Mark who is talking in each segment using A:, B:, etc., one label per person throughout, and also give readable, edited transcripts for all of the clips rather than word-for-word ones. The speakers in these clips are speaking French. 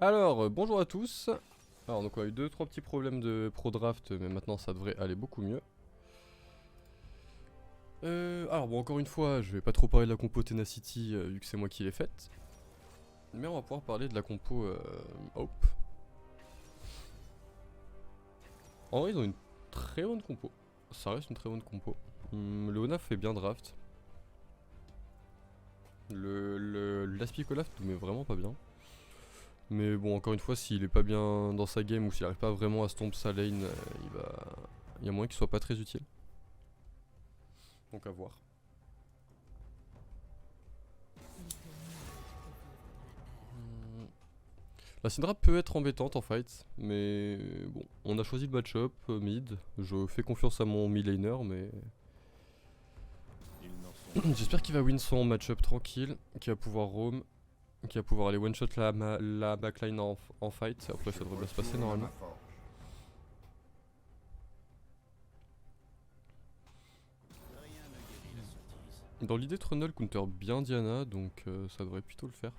A: Alors, bonjour à tous. Alors, donc on a eu 2-3 petits problèmes de pro draft, mais maintenant ça devrait aller beaucoup mieux. Alors bon, encore une fois, je vais pas trop parler de la compo Tenacity vu que c'est moi qui l'ai faite. Mais on va pouvoir parler de la compo Hope. En vrai, ils ont une très bonne compo. Ça reste une très bonne compo. Le Onaf fait bien draft. L'Aspicolaf nous met vraiment pas bien. Mais bon, encore une fois, s'il est pas bien dans sa game ou s'il arrive pas vraiment à stomp sa lane, il y a moyen qu'il soit pas très utile. Donc à voir. La Syndra peut être embêtante en fight, mais bon, on a choisi le match-up mid. Je fais confiance à mon mid laner, mais j'espère qu'il va win son match-up tranquille, qu'il va pouvoir roam, qu'il va pouvoir aller one-shot la backline en fight. Après, ça devrait bien se passer normalement. Dans l'idée, Trundle counter bien Diana, donc ça devrait plutôt le faire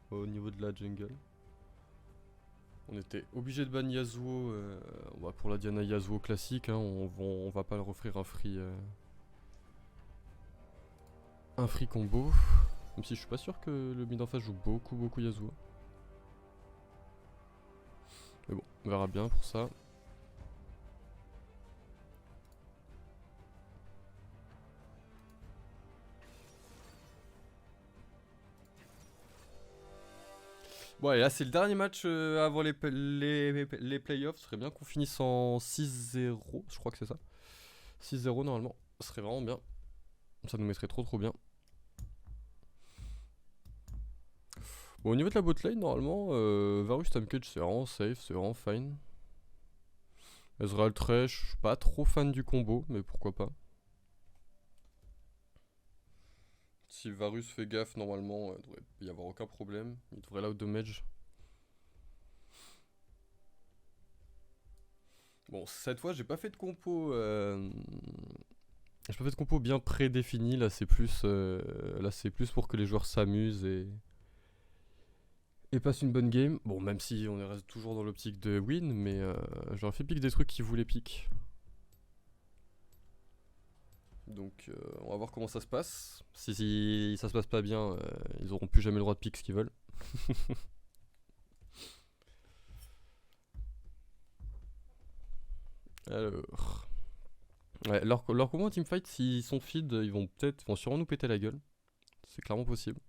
A: au niveau de la jungle. On était obligé de ban Yasuo pour la Diana Yasuo classique, hein, on va pas leur offrir un free combo. Même si je suis pas sûr que le mid en face joue beaucoup Yasuo. Mais bon, on verra bien pour ça. Bon allez, là c'est le dernier match avant les playoffs. Ce serait bien qu'on finisse en 6-0, je crois que c'est ça. 6-0 normalement, ce serait vraiment bien. Ça nous mettrait trop bien. Bon, au niveau de la botlane, normalement, Varus Tamcage c'est vraiment safe, c'est vraiment fine. Ezreal Thresh, je suis pas trop fan du combo, mais pourquoi pas. Si Varus fait gaffe, normalement, il devrait y avoir aucun problème. Il devrait là de mage. Bon, cette fois, j'ai pas fait de compo. J'ai pas fait de compo bien prédéfinie. Là, c'est plus pour que les joueurs s'amusent et passent une bonne game. Bon, même si on reste toujours dans l'optique de win, mais j'aurais fait pick des trucs qui voulaient pick. Donc, on va voir comment ça se passe. Si ça se passe pas bien, ils auront plus jamais le droit de pick ce qu'ils veulent. Alors. Ouais, leur combo en teamfight, s'ils sont feed, ils vont sûrement nous péter la gueule. C'est clairement possible.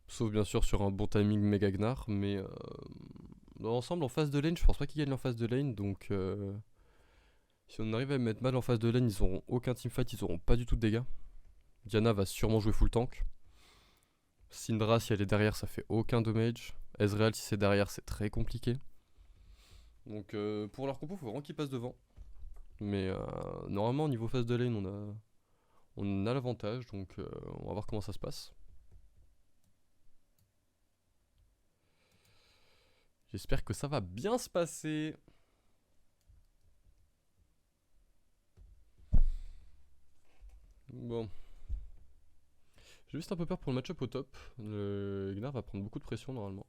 A: Sauf bien sûr sur un bon timing méga gnar, mais dans l'ensemble, en phase de lane, je pense pas qu'ils gagnent en phase de lane, donc si on arrive à mettre mal en phase de lane, ils auront aucun teamfight, ils auront pas du tout de dégâts. Diana va sûrement jouer full tank. Syndra, si elle est derrière, ça fait aucun damage. Ezreal, si c'est derrière, c'est très compliqué. Donc pour leur compo, faut vraiment qu'ils passent devant. Mais normalement, au niveau phase de lane, on a l'avantage, donc on va voir comment ça se passe. J'espère que ça va bien se passer. Bon. J'ai juste un peu peur pour le match-up au top. Le Gnar va prendre beaucoup de pression normalement.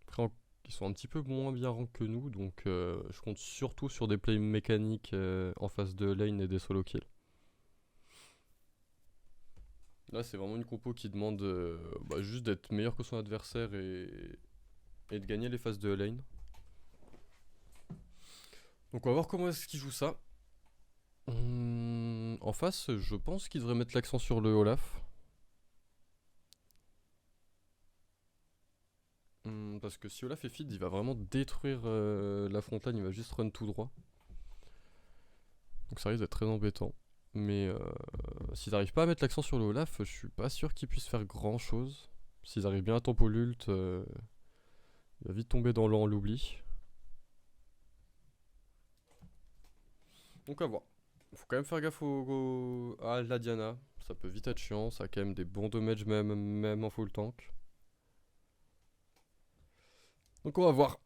A: Après, ils sont un petit peu moins bien rank que nous, donc je compte surtout sur des plays mécaniques en face de lane et des solo kills. Là, c'est vraiment une compo qui demande juste d'être meilleur que son adversaire et de gagner les phases de lane. Donc on va voir comment est-ce qu'il joue ça. En face, je pense qu'il devrait mettre l'accent sur le Olaf. Parce que si Olaf est feed, il va vraiment détruire la frontline, il va juste run tout droit. Donc ça risque d'être très embêtant. Mais s'ils n'arrivent pas à mettre l'accent sur le Olaf, je suis pas sûr qu'ils puissent faire grand chose. S'ils arrivent bien à tempo l'ult, il va vite tomber dans l'oubli. Donc à voir. Faut quand même faire gaffe à la Diana. Ça peut vite être chiant, ça a quand même des bons damages même en full tank. Donc on va voir.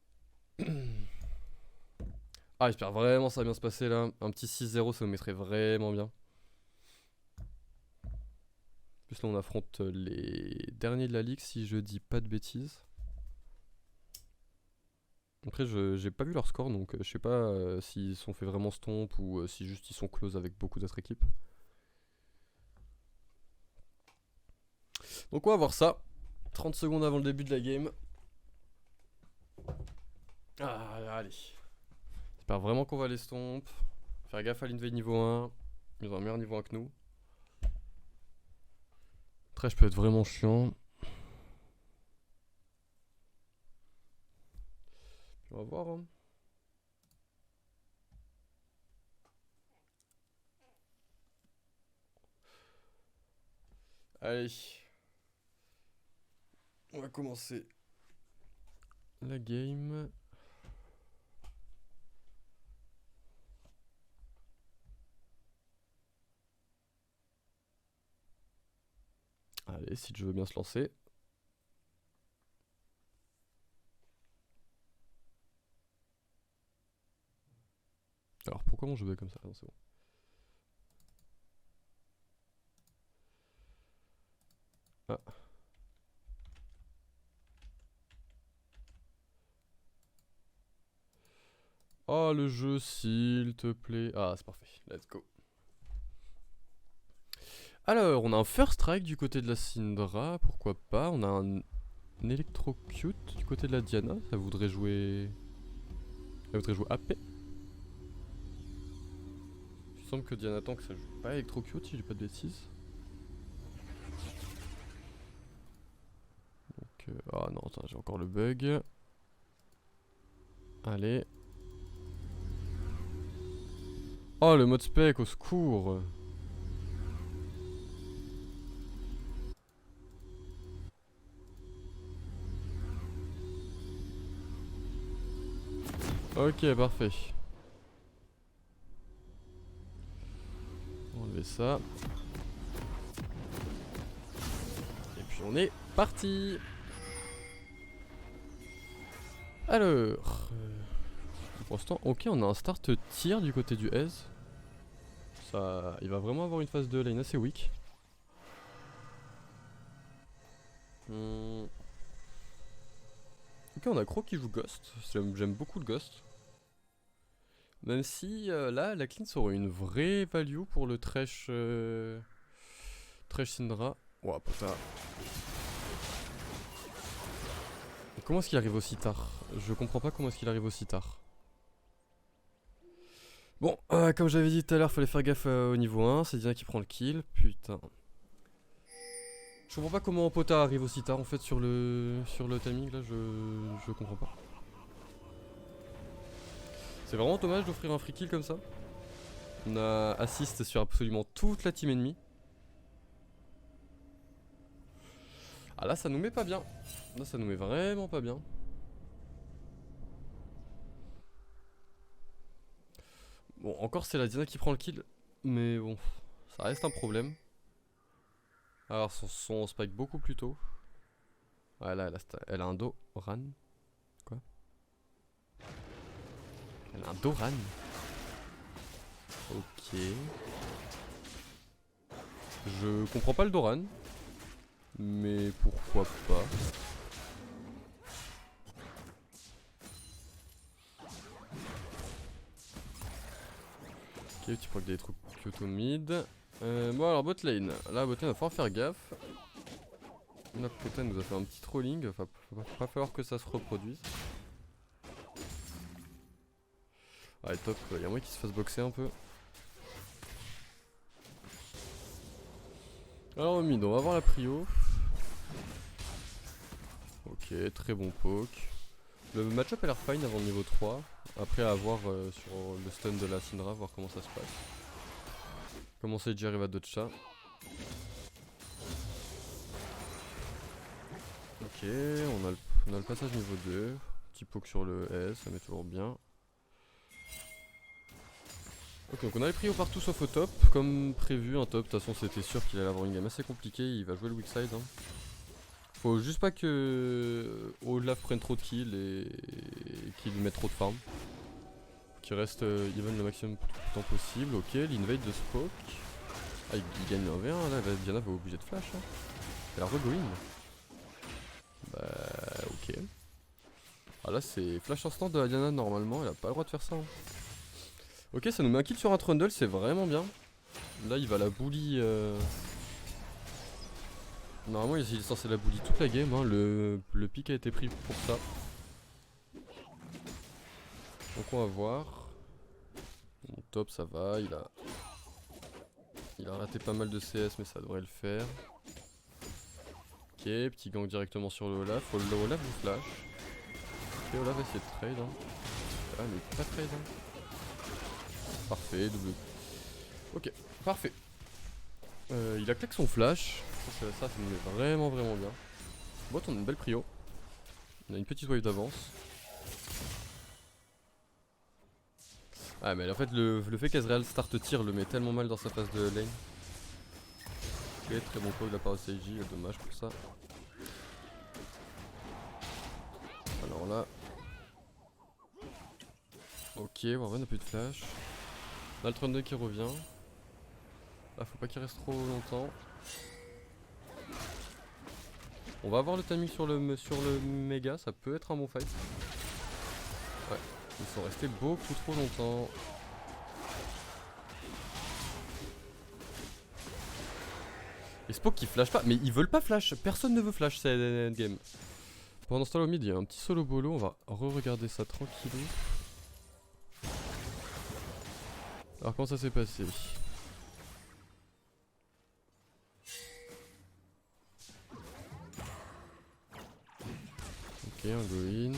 A: Ah, j'espère vraiment ça va bien se passer là. Un petit 6-0, ça me mettrait vraiment bien. En plus là on affronte les derniers de la ligue si je dis pas de bêtises. Après j'ai pas vu leur score donc je sais pas s'ils sont fait vraiment stomp ou si juste ils sont close avec beaucoup d'autres équipes. Donc on va voir ça. 30 secondes avant le début de la game. Ah, allez. J'espère vraiment qu'on va les stomp. Faire gaffe à l'invade niveau 1. Ils ont un meilleur niveau 1 que nous. Trash peut être vraiment chiant. On va voir. Hein. Allez. On va commencer la game. Allez, si je veux bien se lancer. Alors pourquoi mon jeu bug comme ça? Non, c'est bon. Ah. Oh le jeu s'il te plaît. Ah c'est parfait, let's go. Alors on a un first strike du côté de la Syndra, pourquoi pas. On a un Electrocute du côté de la Diana, ça voudrait jouer... Ça voudrait jouer AP. Il me semble que Diana Tank ça joue pas Electrocute si je dis pas de bêtises. Donc oh non attends j'ai encore le bug. Allez. Oh le mode spec au secours. Ok parfait. On va enlever ça. Et puis on est parti. Alors pour l'instant ok on a un start tier du côté du Ez. Ça, il va vraiment avoir une phase de lane assez weak. Ok on a Croc qui joue Ghost. J'aime beaucoup le Ghost. Même si là la cleanse aurait une vraie value pour le Thresh Thresh Syndra. Ouah putain. Comment est-ce qu'il arrive aussi tard? Je comprends pas comment est-ce qu'il arrive aussi tard. Bon, comme j'avais dit tout à l'heure, fallait faire gaffe au niveau 1. C'est Diana qui prend le kill. Putain. Je comprends pas comment Pota arrive aussi tard en fait sur le timing là. Je comprends pas. C'est vraiment dommage d'offrir un free kill comme ça. On a assist sur absolument toute la team ennemie. Ah là ça nous met pas bien. Là ça nous met vraiment pas bien. Bon encore c'est la Diana qui prend le kill. Mais bon ça reste un problème. Alors son spike beaucoup plus tôt. Ouais là elle a un Doran. Quoi? Elle a un Doran. Ok. Je comprends pas le Doran. Mais pourquoi pas. Ok, petit proc d'électro Kyoto mid. Bon alors bot lane. Là bot lane va falloir faire gaffe. La Pota nous a fait un petit trolling. Enfin, va pas falloir que ça se reproduise. Allez top, y'a moyen qu'il se fasse boxer un peu. Alors mid, on va voir la prio. Ok, très bon poke. Le match-up a l'air fine avant le niveau 3. Après à voir sur le stun de la Syndra, voir comment ça se passe. Comment c'est déjà arrivé à dodge ça. Ok, on a le passage niveau 2. Petit poke sur le S, ça met toujours bien. Ok, donc on a les prios partout sauf au top. Comme prévu, un top, de toute façon c'était sûr qu'il allait avoir une game assez compliquée. Il va jouer le weak side. Hein. Faut juste pas que Olaf prenne trop de kills et qu'il lui mette trop de farm. Faut qu'il reste even le maximum de temps possible. Ok, l'invade de Spoke. Ah, il gagne un V1 là, Diana va obligé de flash. Hein. Elle a regoing. Bah, ok. Ah là, c'est flash instant de la Diana normalement, elle a pas le droit de faire ça. Hein. Ok, ça nous met un kill sur un trundle, c'est vraiment bien. Là, il va la bully. Normalement, il est censé la bully toute la game. Hein. Le pick a été pris pour ça. Donc, on va voir. Bon, top, ça va. Il a raté pas mal de CS, mais ça devrait le faire. Ok, petit gank directement sur le Olaf. Le Olaf vous flash. Ok, Olaf va essayer de trade. Hein. Ah, mais pas trade. Hein. Parfait, double. Ok, parfait. Il a claqué son flash. Ça nous met vraiment bien. Bot, on a une belle prio. On a une petite wave d'avance. Ah mais en fait le fait qu'Ezreal start tir le met tellement mal dans sa phase de lane. Ok, très bon call de la part de Seiji, dommage pour ça. Alors là. Ok, Warven n'a plus de flash. Là le Trundle qui revient. Là faut pas qu'il reste trop longtemps. On va avoir le timing sur le méga, ça peut être un bon fight. Ouais, ils sont restés beaucoup trop longtemps. Et Spock qui flash pas, mais ils veulent pas flash, personne ne veut flash cette endgame. Pendant ce temps là au mid il y a un petit solo bolo, on va re-regarder ça tranquillou. Alors comment ça s'est passé? Ok, un go-in.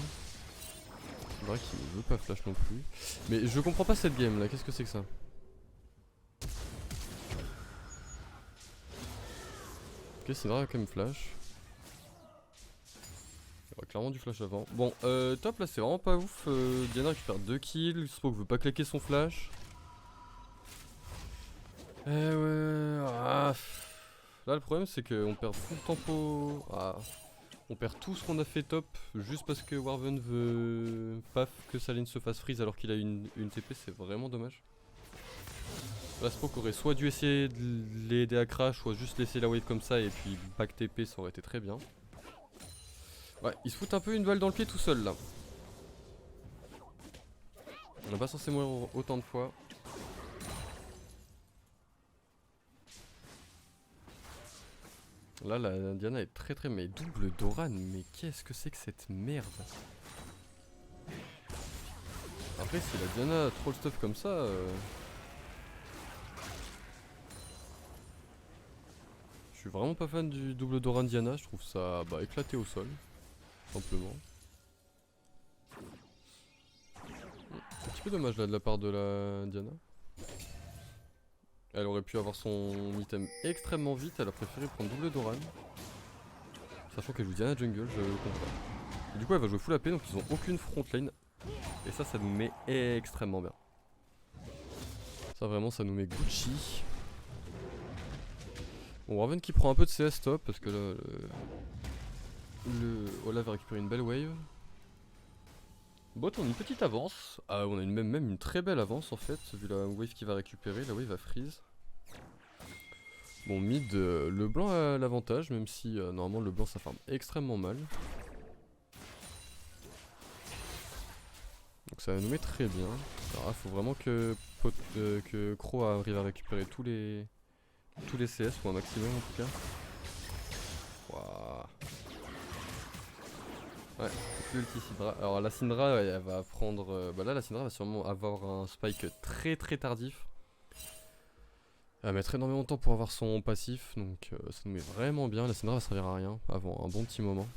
A: C'est vrai qu'il veut pas flash non plus. Mais je comprends pas cette game là, qu'est-ce que c'est que ça? Ok, Syndra a quand même flash. Il aurait clairement du flash avant. Bon, top là c'est vraiment pas ouf. Diana récupère 2 kills, Spock veut pas claquer son flash. Ouais. Ah. Là le problème c'est qu'on perd full tempo. Ah. On perd tout ce qu'on a fait top juste parce que Warven veut pas que sa ligne se fasse freeze alors qu'il a une TP, c'est vraiment dommage. Là Spock aurait soit dû essayer de l'aider à crash, soit juste laisser la wave comme ça et puis back TP, ça aurait été très bien. Ouais, il se fout un peu une balle dans le pied tout seul là. On n'est pas censé mourir autant de fois. Là la Diana est très mais double Doran, mais qu'est-ce que c'est que cette merde? Après si la Diana troll stuff comme ça je suis vraiment pas fan du double Doran Diana, je trouve ça éclaté au sol, simplement. Un petit peu dommage là de la part de la Diana. Elle aurait pu avoir son item extrêmement vite, elle a préféré prendre double Doran. Sachant qu'elle joue Diana jungle, je comprends. Et du coup elle va jouer full AP donc ils ont aucune front lane. Et ça nous met extrêmement bien. Ça vraiment ça nous met Gucci. Bon Raven qui prend un peu de CS top parce que là le Olaf va récupérer une belle wave. Bot on a une petite avance. Ah on a même une très belle avance en fait vu la wave qu'il va récupérer, la wave va freeze. Bon mid, le blanc a l'avantage même si normalement le blanc ça farm extrêmement mal. Donc ça nous met très bien. Alors là faut vraiment que Crow arrive à récupérer tous les CS ou un maximum en tout cas. Waouh. Ouais, l'ulti Syndra. Alors la Syndra elle va prendre... là la Syndra va sûrement avoir un spike très tardif. Elle va mettre énormément de temps pour avoir son passif, donc ça nous met vraiment bien. La Syndra va servir à rien avant un bon petit moment.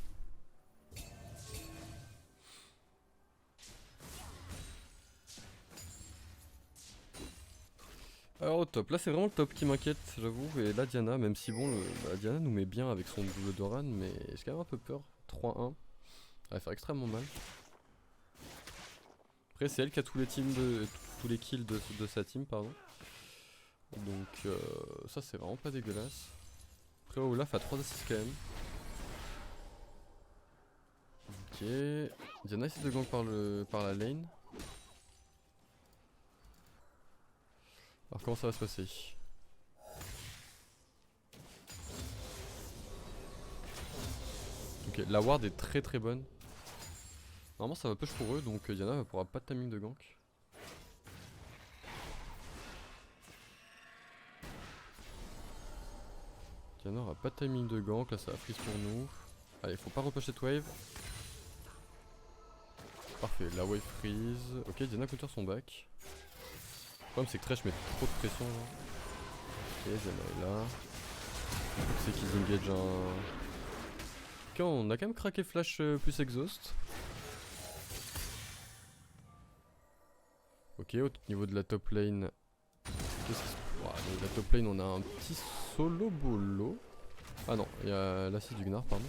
A: Alors au top, là c'est vraiment le top qui m'inquiète j'avoue, et la Diana, même si bon, Diana nous met bien avec son double Doran, mais j'ai quand même un peu peur. 3-1, elle va faire extrêmement mal. Après c'est elle qui a tous les kills de sa team, pardon. Donc ça c'est vraiment pas dégueulasse. Après Olaf a 3 assists quand même. Ok, Diana essaie de gank par la lane. Alors comment ça va se passer? Ok, la ward est très très bonne. Normalement ça va push pour eux, donc Diana pourra pas de timing de gank. Diana aura pas de timing de gank, là ça va freeze pour nous. Allez, faut pas repush cette wave. Parfait, la wave freeze. Ok, Diana counter son back. Le problème c'est que Thresh met trop de pression là. Ok, Diana est là. C'est qu'ils engage un... Ok, on a quand même craqué flash plus exhaust. Ok, au niveau de la top lane... Qu'est-ce qui se... La top lane on a un petit solo bolo. Ah non, il y a l'acide du Gnar, pardon.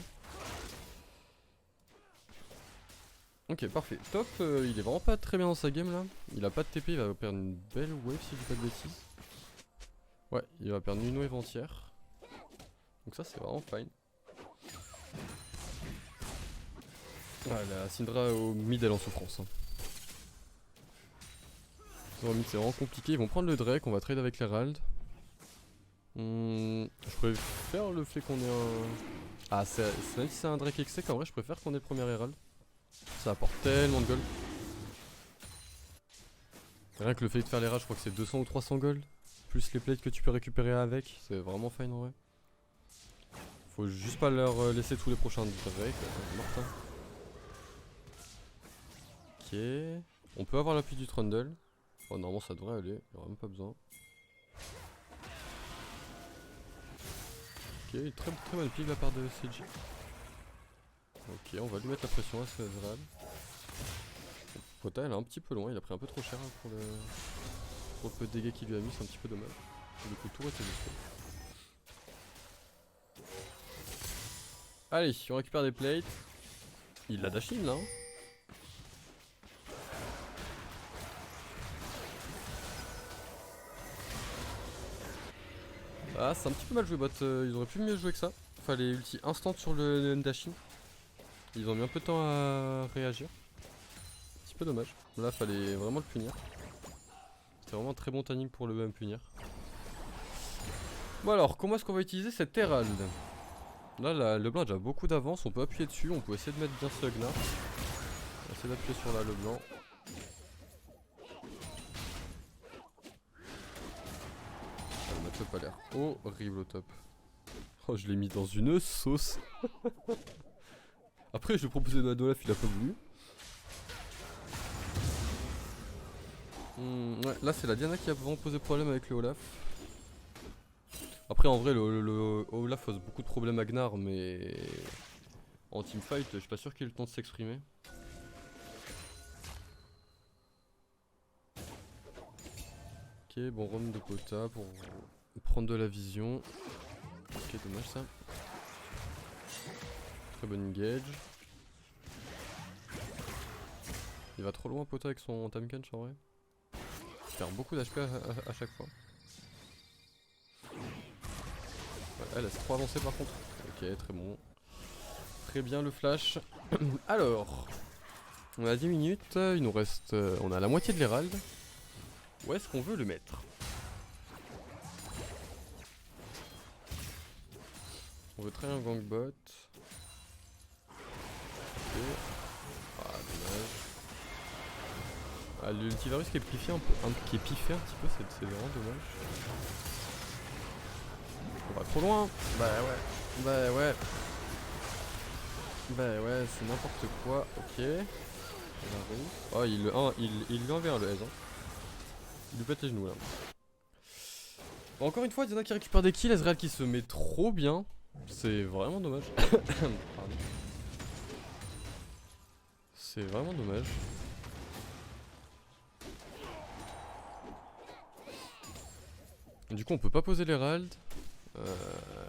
A: Ok, parfait. Top, il est vraiment pas très bien dans sa game là. Il a pas de TP, il va perdre une belle wave si je dis pas de bêtises. Ouais, il va perdre une wave entière. Donc ça c'est vraiment fine. Ah, la Syndra au mid elle est en souffrance. Hein. Au mid c'est vraiment compliqué, ils vont prendre le Drake, on va trade avec l'Herald. Je préfère le fait qu'on ait un... Ah, même si c'est un Drake exec, en vrai je préfère qu'on ait le premier Herald. Ça apporte tellement de gold. Rien que le fait de faire les rages, je crois que c'est 200 ou 300 gold. Plus les plates que tu peux récupérer avec, c'est vraiment fine en vrai. Faut juste pas leur laisser tous les prochains Drake. Mortin. Ok. On peut avoir l'appui du Trundle. Oh, normalement ça devrait aller, il n'y aura même pas besoin. Ok, très bonne pique de la part de CG. Ok, on va lui mettre la pression à ce Ezreal. Pota elle est un petit peu loin, il a pris un peu trop cher hein, pour le peu de dégâts qu'il lui a mis, c'est un petit peu dommage. Du coup tout était dessus. Allez, on récupère des plates. Il l'a dash in là hein. Ah, c'est un petit peu mal joué bot, ils auraient pu mieux jouer que ça. Fallait ulti instant sur le dashing. Ils ont mis un peu de temps à réagir. Un petit peu dommage. Là, fallait vraiment le punir. C'était vraiment un très bon timing pour le même punir. Bon alors, comment est-ce qu'on va utiliser cette Herald? Là, le blanc a déjà beaucoup d'avance, on peut appuyer dessus, on peut essayer de mettre bien ce Gnar. On va essayer d'appuyer sur le blanc. Le match-up a l'air horrible au top. Oh, je l'ai mis dans une sauce. Après, je lui ai proposé de la Olaf, il a pas voulu. Ouais, là, c'est la Diana qui a vraiment posé problème avec le Olaf. Après, en vrai, le Olaf pose beaucoup de problèmes à Gnar, mais en teamfight, je suis pas sûr qu'il ait le temps de s'exprimer. Ok, bon run de Pota pour prendre de la vision. Ok, dommage ça. Très bonne engage. Il va trop loin Pota avec son Tamekench en vrai. Il perd beaucoup d'HP à chaque fois. Ouais, elle laisse trop avancer par contre. Ok, très bon. Très bien le flash. Alors, on a 10 minutes, il nous reste... on a la moitié de l'Herald. Où est-ce qu'on veut le mettre? On veut traiter un gangbot. Ok. Ah, dommage. Ah, l'ultivirus qui est piffé un petit peu, c'est vraiment dommage. On va trop loin. Bah ouais. Bah ouais. Bah ouais, c'est n'importe quoi. Ok. Oh, il lui envers le S. Hein. Il lui pète les genoux là. Bon, encore une fois, Diana qui récupère des kills, Ezreal qui se met trop bien. C'est vraiment dommage. C'est vraiment dommage. Du coup, on peut pas poser l'Herald.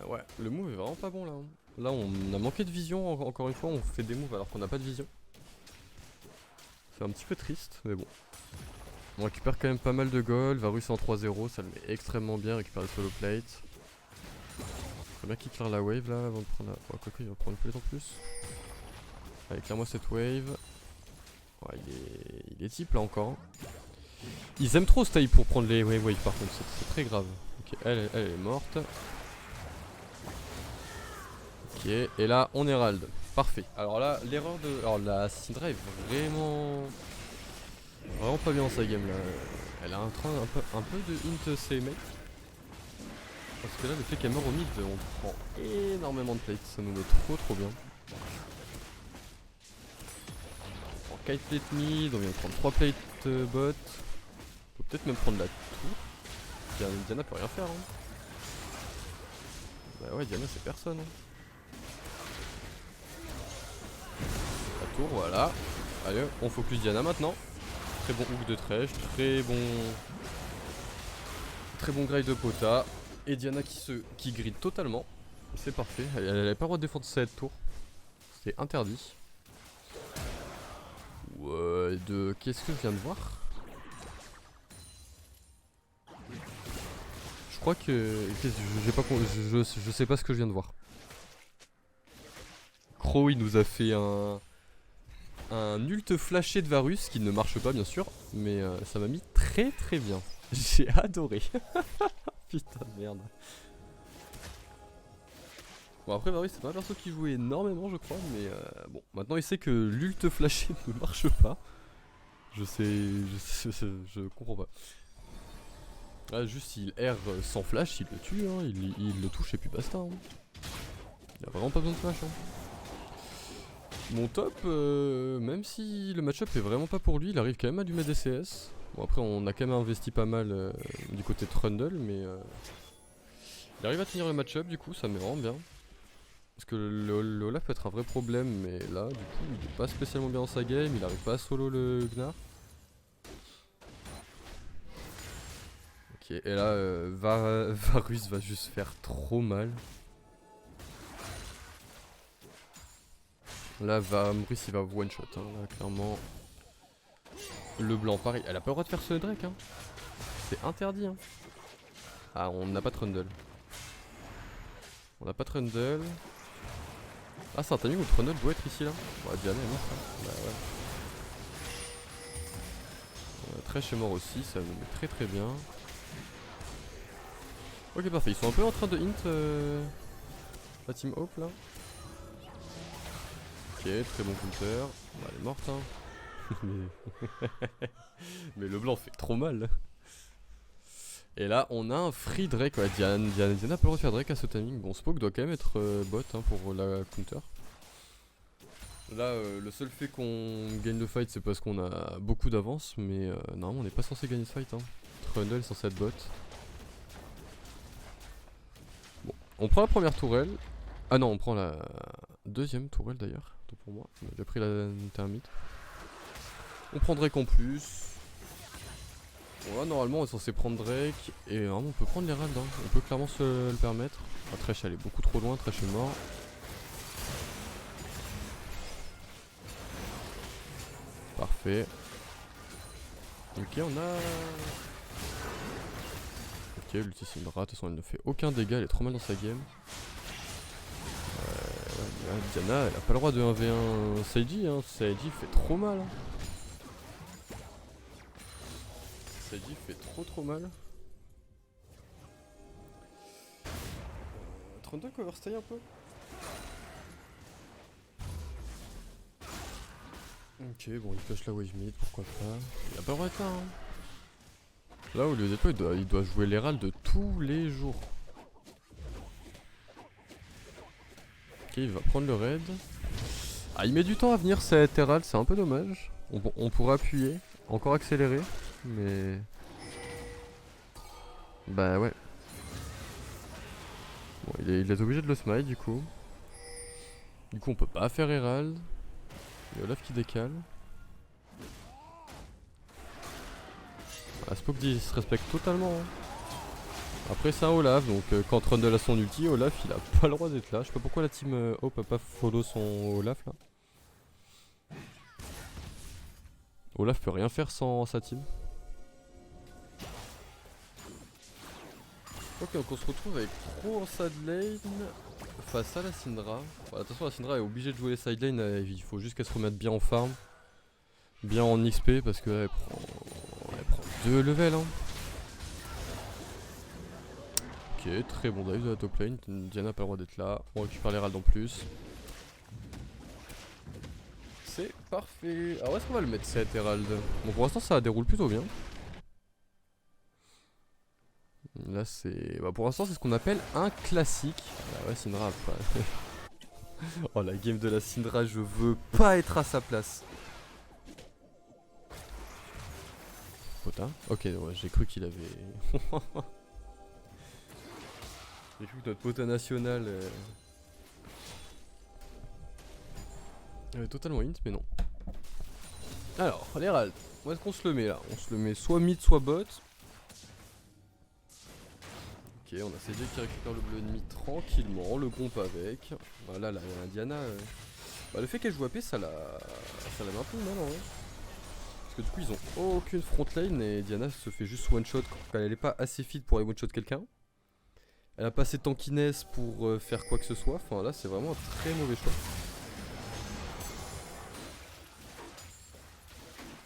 A: Ouais, le move est vraiment pas bon là. Là, on a manqué de vision. Encore une fois, on fait des moves alors qu'on n'a pas de vision. C'est un petit peu triste, mais bon. On récupère quand même pas mal de gold. Varus en 3-0, ça le met extrêmement bien. Récupère le solo plate. Faut bien qu'il clear la wave là avant de prendre la... Oh, quoique, il va prendre une plate en plus. Allez, claire-moi cette wave. Ouais, il est type là encore. Ils aiment trop stay pour prendre les waves par contre, c'est très grave. Ok, elle est morte. Ok, et là on Herald. Parfait. Alors là, l'erreur de... Alors la Syndra est vraiment... Vraiment pas bien dans sa game là. Elle a un peu de int CMate. Parce que là, le fait qu'elle meurt au mid, on prend énormément de plates. Ça nous met trop bien. On prend 4 plates mid, on vient de prendre 3 plates bot. On peut peut-être même prendre la tour. Diana peut rien faire. Hein. Bah ouais, Diana c'est personne. Hein. La tour, voilà. Allez, on focus Diana maintenant. Très bon hook de Thresh, très bon grade de Pota. Et Diana qui grid totalement. C'est parfait. Elle n'avait pas le droit de défendre cette tour. C'est interdit. Ouais, qu'est-ce que je viens de voir? Je crois que... Je sais pas ce que je viens de voir. Crow il nous a fait un ult flashé de Varus qui ne marche pas bien sûr. Mais ça m'a mis très bien. J'ai adoré. Putain de merde. Bon après Varus c'est pas un perso qui jouait énormément je crois. Mais bon maintenant il sait que l'ult flashé ne marche pas. Je comprends pas. Ah, juste il R sans flash, il le tue, hein, il le touche et puis basta. Hein. Il a vraiment pas besoin de flash. Hein. Mon top, même si le match-up est vraiment pas pour lui, il arrive quand même à lui mettre des CS. Bon après on a quand même investi pas mal du côté de Trundle, mais il arrive à tenir le match-up du coup, ça me met vraiment bien. Parce que le Olaf peut être un vrai problème, mais là du coup il est pas spécialement bien dans sa game, il arrive pas à solo le Gnar. Ok, et là, Varus va juste faire trop mal. Là, Varus il va one shot, hein, là, clairement. Le blanc, pareil, elle a pas le droit de faire ce Drake, hein. C'est interdit, hein. Ah, on n'a pas Trundle. On n'a pas Trundle. Ah, c'est un timing où Trundle doit être ici, là. Bah, Diana est morte, hein. Bah, ouais. Thresh est mort aussi, ça nous met très bien. Ok parfait, ils sont un peu en train de hint la team Hope là. Ok, très bon counter. Bah, elle est morte hein. Mais le blanc fait trop mal. Et là on a un free Drake, ouais, Diana peut le refaire Drake à ce timing. Bon Spoke doit quand même être bot hein, pour la counter. Là le seul fait qu'on gagne le fight c'est parce qu'on a beaucoup d'avance. Mais normalement on n'est pas censé gagner ce fight hein. Trundle est censé être bot. Bon, on prend la première tourelle. Ah non, on prend la deuxième tourelle d'ailleurs. Pour moi, on a déjà pris la thermite. On prend Drake en plus. Bon là normalement on est censé prendre Drake. Et vraiment on peut prendre l'Herald hein. On peut clairement se le permettre. Ah, Thresh elle est beaucoup trop loin, Thresh est mort. Parfait. Ok on a... Ok l'ulti Syndra, de toute façon elle ne fait aucun dégât, elle est trop mal dans sa game. Diana elle a pas le droit de 1v1 Seiji hein, Seiji fait trop mal hein. Seiji fait trop mal. Trundle overstay un peu. Ok bon il flash la wave mid, pourquoi pas. Il a pas le droit d'être là hein. Là au lieu d'être là il doit jouer l'Herald de tous les jours. Ok il va prendre le raid. Ah il met du temps à venir cet Herald, c'est un peu dommage. On pourrait appuyer, encore accélérer, mais... Bah ouais. Bon il est obligé de le smite du coup. Du coup on peut pas faire Herald. Il y a Olaf qui décale. Ah, Spoke dit il se respecte totalement. Hein. Après c'est un Olaf, donc quand Trundle a son ulti, Olaf il a pas le droit d'être là. Je sais pas pourquoi la team Hope a pas follow son Olaf là. Olaf peut rien faire sans sa team. Ok donc on se retrouve avec Crow en side lane face à la Syndra. Bon, attention la Syndra est obligée de jouer les side lane, il faut juste qu'elle se remette bien en farm. Bien en XP parce qu'elle prend 2 levels hein. Ok, très bon dive de la top lane. Diana n'a pas le droit d'être là. On récupère les ralds en plus. C'est parfait. Alors, où est-ce qu'on va le mettre cet Herald? Bon, pour l'instant, ça déroule plutôt bien. Là, c'est. Bah, pour l'instant, c'est ce qu'on appelle un classique. Ah ouais, Syndra après. Oh, la game de la Syndra, je veux pas être à sa place. Potin. Ok, ouais, j'ai cru qu'il avait. J'ai cru que notre potin national. Totalement int, mais non. Alors, l'Herald, où est-ce qu'on se le met là? On se le met soit mid, soit bot. Ok, on a CJ qui récupère le bleu ennemi tranquillement, le groupe avec. Voilà, la Diana. Bah, le fait qu'elle joue AP, ça la met un peu mal en vrai. Parce que du coup, ils ont aucune front lane et Diana se fait juste one shot quand elle est pas assez fit pour aller one shot quelqu'un. Elle a pas assez de tankiness pour faire quoi que ce soit. Enfin, là, c'est vraiment un très mauvais choix.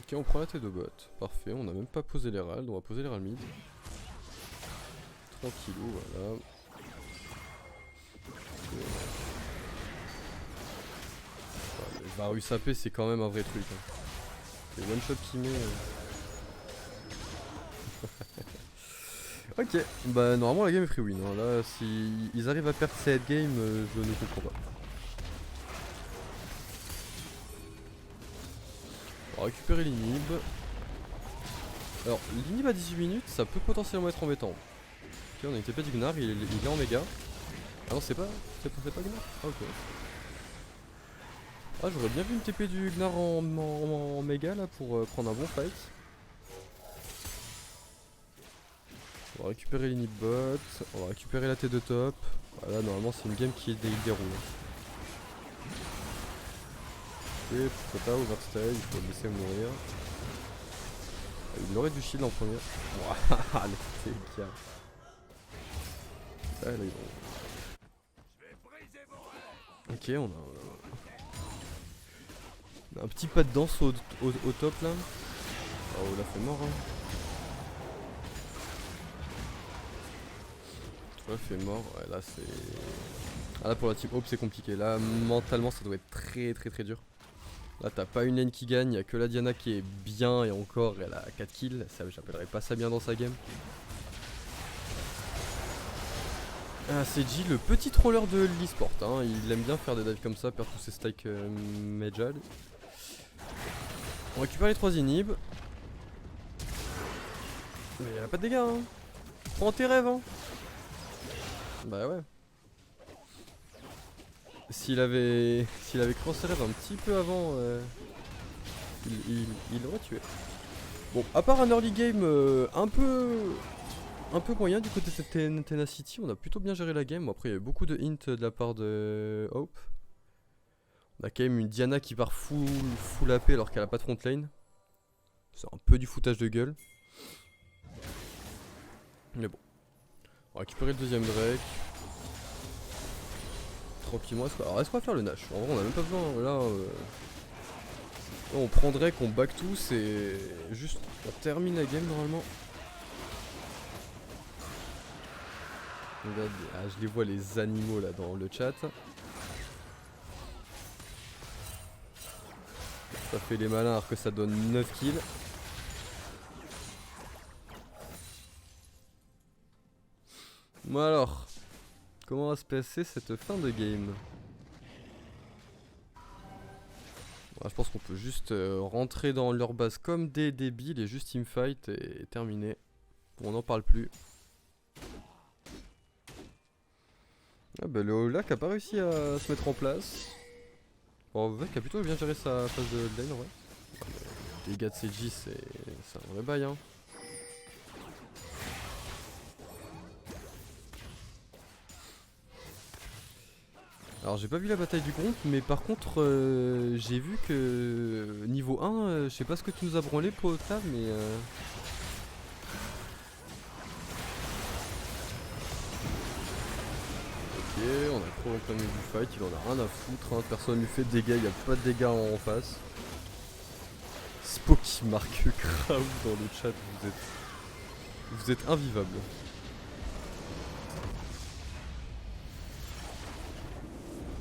A: Ok, on prend la T de bot. Parfait, on a même pas posé l'Herald, on va poser l'Herald mid. Tranquillou, voilà. Le Varus AP, c'est quand même un vrai truc. Hein. Les one shot qu'il met. Ok, bah normalement la game est free win. Hein. Là, si ils arrivent à perdre cette game, je ne comprends pas. On va récupérer l'inhib. Alors, l'inhib à 18 minutes, ça peut potentiellement être embêtant. Ok, on a une TP du Gnar, il est en méga. Ah non, c'est pas Gnar. Ah, ok. Ah, j'aurais bien vu une TP du Gnar en méga là pour prendre un bon fight. On va récupérer l'inhib bot, on va récupérer la T de top. Voilà, normalement c'est une game qui déroule. Ok, pourquoi pas, overstay, il faut le laisser mourir. Il aurait du shield en premier. Waouh, les dégâts. Ah, là, ils vont... Ok, on a un petit pas de danse au top là. Oh, là fait mort hein. Là fait mort, ouais là c'est... Ah là pour la team Hope c'est compliqué, là mentalement ça doit être très dur. Là t'as pas une lane qui gagne, y'a que la Diana qui est bien et encore elle a 4 kills, j'appellerais pas ça bien dans sa game. Ah, c'est G, le petit troller de l'e-sport, hein. Il aime bien faire des dives comme ça, perdre tous ses stacks Majal. On récupère les 3 inhibs. Mais il a pas de dégâts hein. Prends tes rêves hein. Bah ouais. S'il avait cru ses rêves un petit peu avant, il l'aurait tué. Bon, à part un early game un peu moyen du côté de Tenacity, on a plutôt bien géré la game. Bon, après il y a eu beaucoup de hints de la part de Hope. On a quand même une Diana qui part full AP alors qu'elle a pas de front lane. C'est un peu du foutage de gueule. Mais bon. On va récupérer le deuxième Drake. Tranquillement, est-ce qu'on va faire le Nash? En vrai on a même pas besoin, là on prend Drake, on back tous et juste on termine la game normalement. Regarde, ah, je les vois les animaux là dans le chat. Ça fait les malins alors que ça donne 9 kills. Bon alors, comment va se passer cette fin de game? Je pense qu'on peut juste rentrer dans leur base comme des débiles et juste teamfight et terminer. On n'en parle plus. Ah bah le Olak a pas réussi à se mettre en place. Bon, Vec a plutôt bien géré sa phase de lane en vrai. Les dégâts de CJ c'est un vrai bail hein. Alors j'ai pas vu la bataille du groupe mais par contre j'ai vu que niveau 1 je sais pas ce que tu nous as branlé pour Octave mais ok, on a trop en plein milieu du fight, il en a rien à foutre, hein. Personne lui fait de dégâts, il n'y a pas de dégâts en face. Spo qui marque Kraus dans le chat, vous êtes invivable.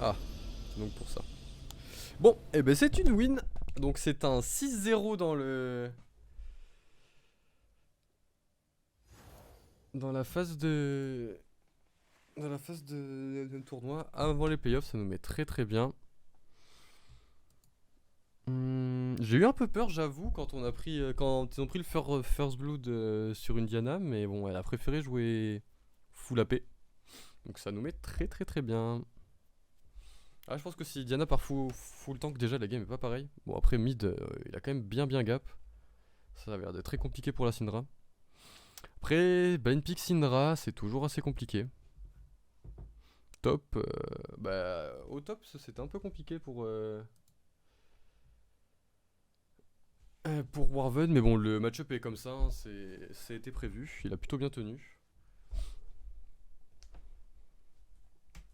A: Ah, c'est donc pour ça. Bon, et ben c'est une win. Donc c'est un 6-0 dans le... Dans la phase de... Dans la phase de tournoi. Avant les playoffs, ça nous met très très bien. J'ai eu un peu peur, j'avoue, quand on a pris, quand ils ont pris le First Blood sur une Diana, mais bon, elle a préféré jouer full AP. Donc ça nous met très très très bien. Ah, je pense que si Diana part full tank, déjà la game est pas pareil. Bon, après mid, il a quand même bien gap. Ça a l'air d'être très compliqué pour la Syndra. Après, bah, une pick Syndra, c'est toujours assez compliqué. Top, bah au top, c'était un peu compliqué pour Warven, mais bon, le match-up est comme ça, hein, été prévu, il a plutôt bien tenu.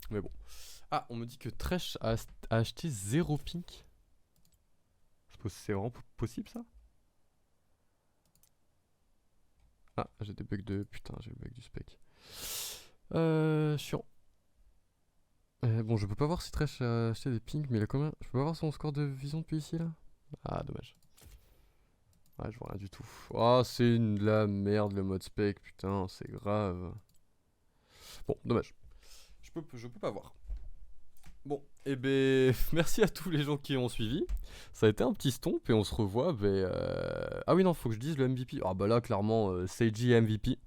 A: Mais bon. Ah, on me dit que Thresh a acheté 0 pink. C'est vraiment possible ça? Ah, j'ai des bugs de... Putain, j'ai le bug du spec. Chiant. Bon, je peux pas voir si Thresh a acheté des pinks, mais il a combien? Je peux pas voir son score de vision depuis ici là? Ah, dommage. Ouais, je vois rien du tout. Oh, c'est de la merde le mode spec, putain, c'est grave. Bon, dommage. Je peux pas voir. Bon, et ben merci à tous les gens qui ont suivi. Ça a été un petit stomp et on se revoit. Ah oui, non, faut que je dise le MVP. Ah bah là, clairement, Seiji MVP.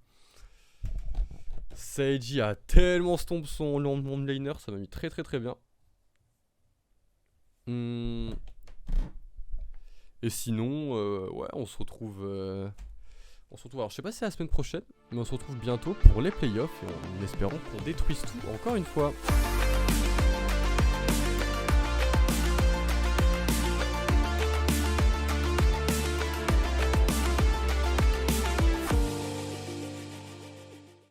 A: Seiji a tellement stomp son laner, ça m'a mis très très très bien. Et sinon, ouais, on se retrouve. Alors, je sais pas si c'est la semaine prochaine, mais on se retrouve bientôt pour les playoffs et en espérant qu'on détruise tout encore une fois.